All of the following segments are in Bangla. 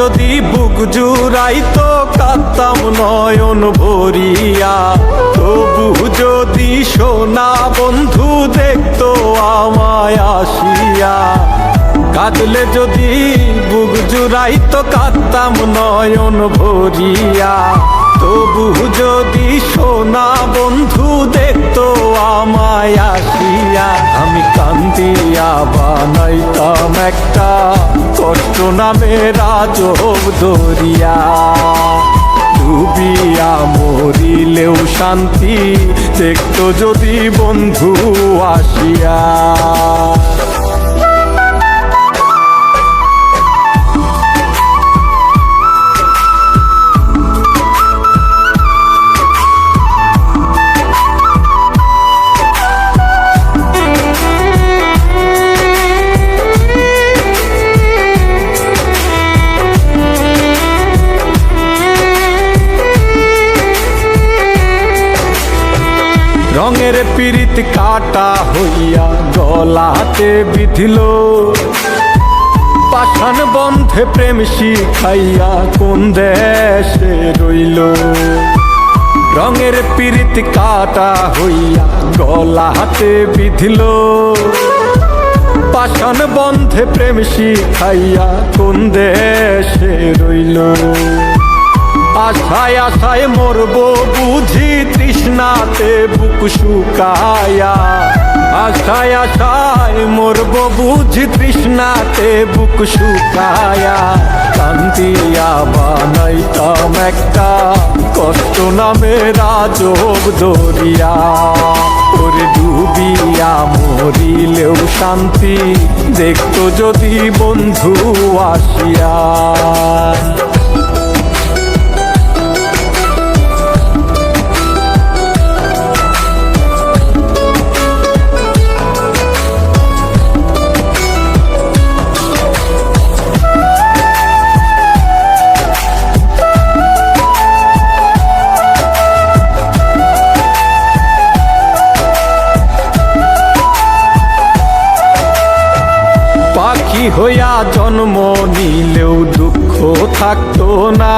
যদি বুক জুড়াইতো কাঁদতাম নয়ন ভরিয়া, তবু যদি সোনা বন্ধু দেখতো আমায় আসিয়া। কাঁদলে যদি বুক জুড়াইতো কাঁদতাম নয়ন ভরিয়া, তবু যদি সোনা বন্ধু দেখতো আমায় আসিয়া। আমি কান্দিয়া বানাইতাম একটা কষ্ট নামের আজব দরিয়া, ডুবিয়া মরিলেও শান্তি দেখতো যদি বন্ধু আসিয়া। রঙের পীড়িত কাটা হইয়া গলাতে বিধিল, পাষাণ বন্ধে প্রেম শিখাইয়া কোন দেশে রইল। রঙের পীড়িত কাটা হইয়া গলাতে বিধিল, পাষাণ বন্ধে প্রেম শিখাইয়া কোন দেশে রইল। আশায় আশায় মরবো বুঝি তৃষ্ণাতে বুক শুকায়া, আশায় আশায় মরবো বুঝি তৃষ্ণাতে বুক শুকায়া। কান্দিয়া বানাইতাম একটা কষ্ট নামের আজব দরিয়া, ওরে ডুবিয়া মরিলেও শান্তি দেখতো যদি বন্ধু আসিয়া। পাখি হইয়া জন্ম নিলেও দুঃখ থাকতো না,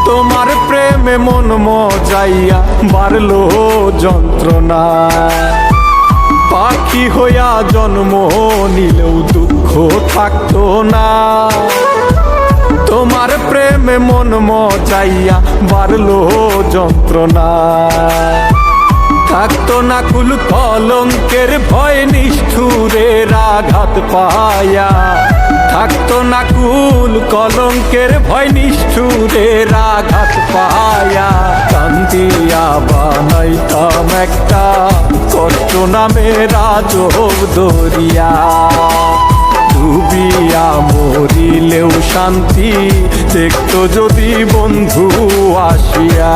তোমার প্রেমে মন মজাইয়া বাড়লো যন্ত্রণা। পাখি হইয়া জন্ম নিলেও দুঃখ থাকতো না, তোমার প্রেমে মন মজাইয়া বাড়লো যন্ত্রণা। থাকতো না কুল কলঙ্কের ভয় নিষ্ঠুরের আঘাত পায়া, থাকতো না কুল কলঙ্কের ভয় নিষ্ঠুরের আঘাত পায়া। কান্দিয়া বানাইতাম একটা কষ্ট নামের আজব দরিয়া, ডুবিয়া মরিলেও শান্তি দেখতো যদি বন্ধু আসিয়া।